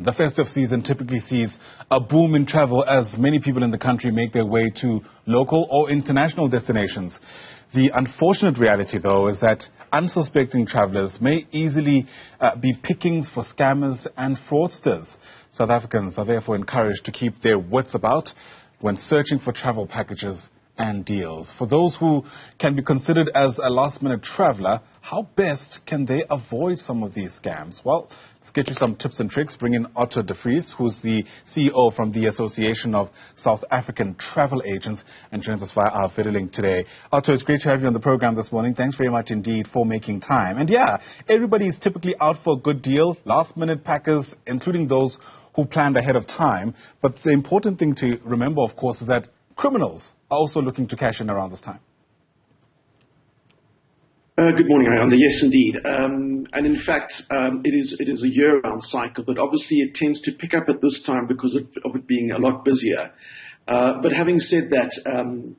the festive season typically sees a boom in travel as many people in the country make their way to local or international destinations. The unfortunate reality, though, is that unsuspecting travelers may easily be pickings for scammers and fraudsters. South Africans are therefore encouraged to keep their wits about when searching for travel packages and deals. For those who can be considered as a last-minute traveler, how best can they avoid some of these scams? Well, let's get you some tips and tricks. Bring in Otto Vries, who's the CEO from the Association of South African Travel Agents, and joins us via our video link today. Otto, it's great to have you on the program this morning. Thanks very much indeed for making time. And yeah, everybody is typically out for a good deal, last-minute packers, including those who planned ahead of time. But the important thing to remember, of course, is that criminals are also looking to cash in around this time. Good morning, Ayanda. Yes, indeed. And in fact, it is a year-round cycle, but obviously it tends to pick up at this time because of it being a lot busier. But having said that,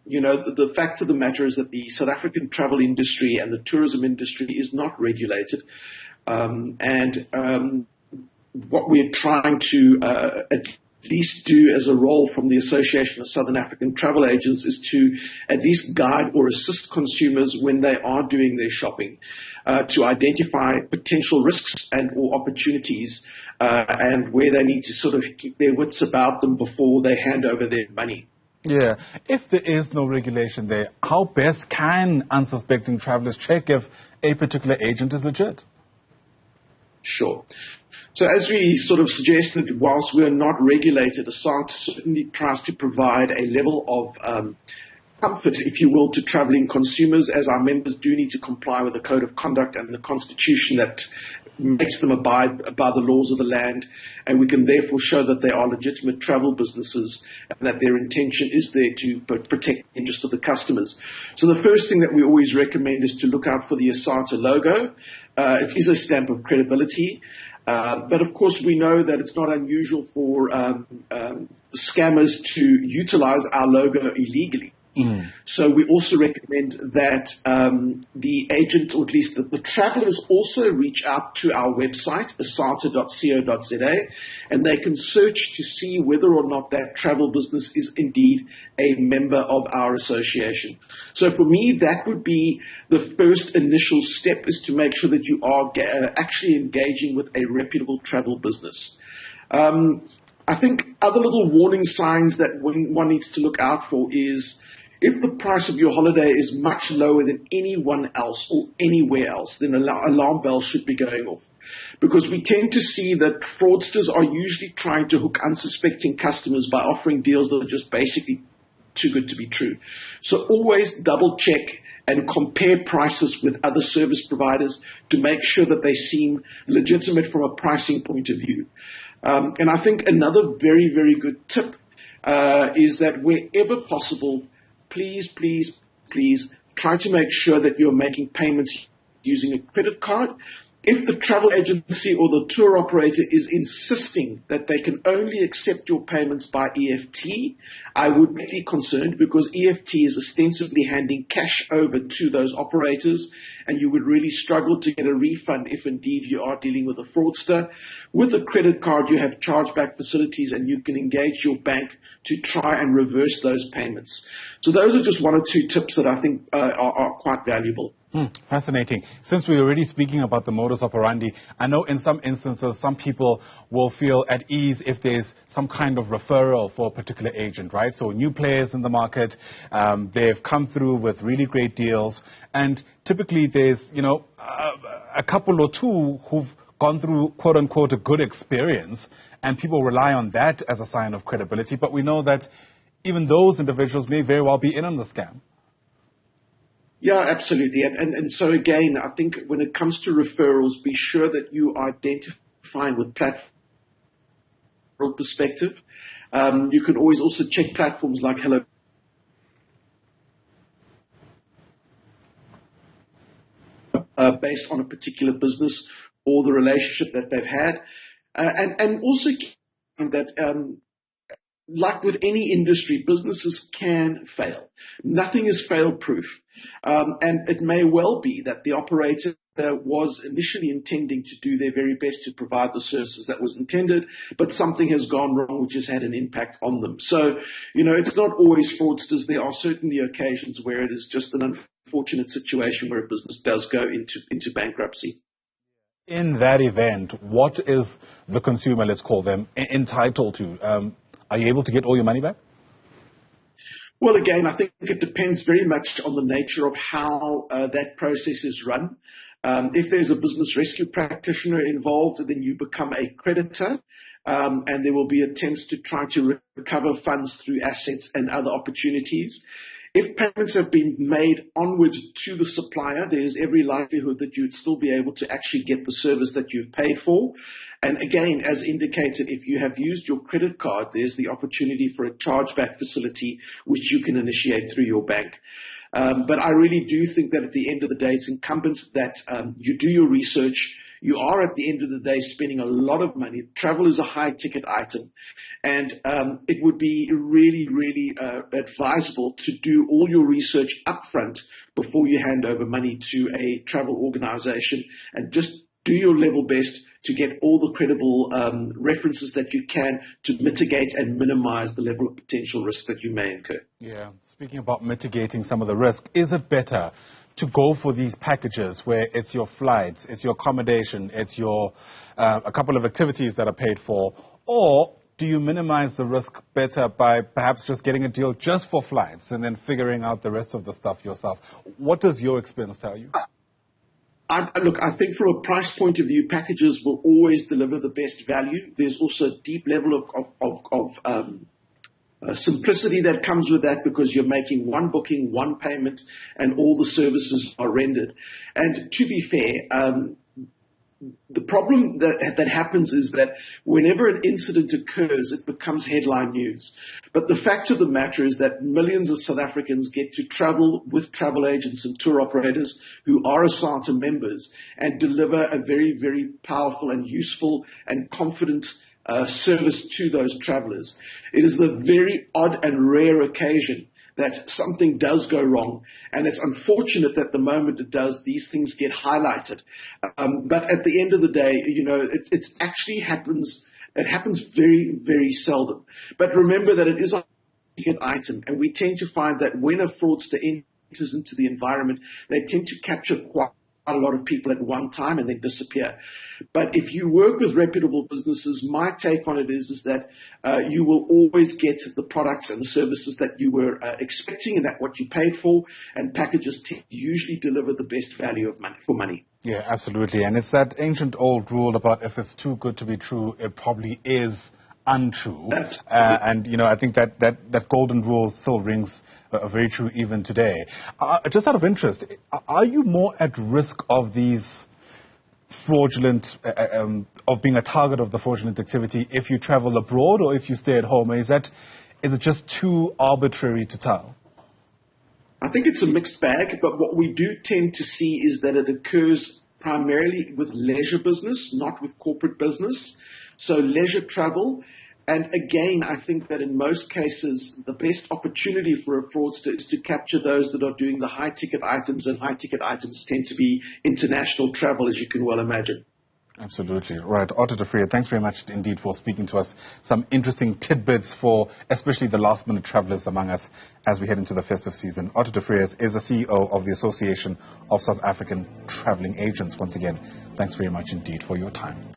the fact of the matter is that the South African travel industry and the tourism industry is not regulated. What we're trying to at least do as a role from the Association of Southern African Travel Agents is to at least guide or assist consumers when they are doing their shopping, to identify potential risks and or opportunities and where they need to sort of keep their wits about them before they hand over their money. Yeah. If there is no regulation there, how best can unsuspecting travelers check if a particular agent is legit? Sure. So as we sort of suggested, whilst we're not regulated, the SART certainly tries to provide a level of comfort, if you will, to traveling consumers, as our members do need to comply with the Code of Conduct and the Constitution that makes them abide by the laws of the land, and we can therefore show that they are legitimate travel businesses and that their intention is there to protect the interest of the customers. So the first thing that we always recommend is to look out for the ASATA logo. It is a stamp of credibility. But of course, we know that it's not unusual for scammers to utilize our logo illegally. So we also recommend that the agent, or at least the travelers, also reach out to our website, asata.co.za, and they can search to see whether or not that travel business is indeed a member of our association. So for me, that would be the first initial step, is to make sure that you are actually engaging with a reputable travel business. I think other little warning signs that one needs to look out for is if the price of your holiday is much lower than anyone else or anywhere else, then alarm bells should be going off. Because we tend to see that fraudsters are usually trying to hook unsuspecting customers by offering deals that are just basically too good to be true. So always double check and compare prices with other service providers to make sure that they seem legitimate from a pricing point of view. And I think another very, very good tip is that wherever possible, please try to make sure that you're making payments using a credit card. If the travel agency or the tour operator is insisting that they can only accept your payments by EFT, I would be concerned, because EFT is ostensibly handing cash over to those operators, and you would really struggle to get a refund if indeed you are dealing with a fraudster. With a credit card, you have chargeback facilities, and you can engage your bank to try and reverse those payments. So those are just one or two tips that I think are quite valuable. Fascinating. Since we're already speaking about the modus operandi, I know in some instances some people will feel at ease if there's some kind of referral for a particular agent, right? So new players in the market, they've come through with really great deals, and typically there's, a couple or two who've gone through, quote unquote, a good experience, and people rely on that as a sign of credibility. But we know that even those individuals may very well be in on the scam. Yeah, absolutely. And so again, I think when it comes to referrals, be sure that you are identifying with platform perspective. You can always also check platforms like Hello based on a particular business or the relationship that they've had. And also that like with any industry, businesses can fail. Nothing is fail-proof. And it may well be that the operator was initially intending to do their very best to provide the services that was intended, but something has gone wrong which has had an impact on them. So, it's not always fraudsters. There are certainly occasions where it is just an unfortunate situation where a business does go into bankruptcy. In that event, what is the consumer, let's call them, entitled to? Are you able to get all your money back? Well, again, I think it depends very much on the nature of how that process is run. If there's a business rescue practitioner involved, then you become a creditor, and there will be attempts to try to recover funds through assets and other opportunities. If payments have been made onward to the supplier, there's every likelihood that you'd still be able to actually get the service that you've paid for. And again, as indicated, if you have used your credit card, there's the opportunity for a chargeback facility which you can initiate through your bank. But I really do think that at the end of the day, it's incumbent that you do your research. You are, at the end of the day, spending a lot of money. Travel is a high-ticket item. And it would be really, really advisable to do all your research upfront before you hand over money to a travel organization, and just do your level best to get all the credible references that you can to mitigate and minimize the level of potential risk that you may incur. Yeah, speaking about mitigating some of the risk, is it better to go for these packages where it's your flights, it's your accommodation, it's your a couple of activities that are paid for, or do you minimize the risk better by perhaps just getting a deal just for flights and then figuring out the rest of the stuff yourself? What does your experience tell you? Look, I think from a price point of view, packages will always deliver the best value. There's also a deep level of simplicity that comes with that, because you're making one booking, one payment, and all the services are rendered. And to be fair, the problem that happens is that whenever an incident occurs, it becomes headline news. But the fact of the matter is that millions of South Africans get to travel with travel agents and tour operators who are ASATA members and deliver a very, very powerful and useful and confident service to those travelers. It is the very odd and rare occasion that something does go wrong, and it's unfortunate that the moment it does, these things get highlighted. But at the end of the day, it actually happens. It happens very, very seldom. But remember that it is a ticket item, and we tend to find that when a fraudster enters into the environment, they tend to capture quite a lot of people at one time and then disappear. But if you work with reputable businesses, my take on it is that you will always get the products and the services that you were expecting and that what you paid for, and packages usually deliver the best value of money for money. Yeah, absolutely. And it's that ancient old rule about if it's too good to be true, it probably is untrue. And, I think that golden rule still rings very true even today. Just out of interest, are you more at risk of these fraudulent, of being a target of the fraudulent activity if you travel abroad or if you stay at home? Is it just too arbitrary to tell? I think it's a mixed bag, but what we do tend to see is that it occurs primarily with leisure business, not with corporate business. So leisure travel. And again, I think that in most cases, the best opportunity for a fraudster is to capture those that are doing the high-ticket items, and high-ticket items tend to be international travel, as you can well imagine. Absolutely. Right. Otto de Vries, thanks very much indeed for speaking to us. Some interesting tidbits for especially the last-minute travelers among us as we head into the festive season. Otto de Vries is the CEO of the Association of South African Traveling Agents. Once again, thanks very much indeed for your time.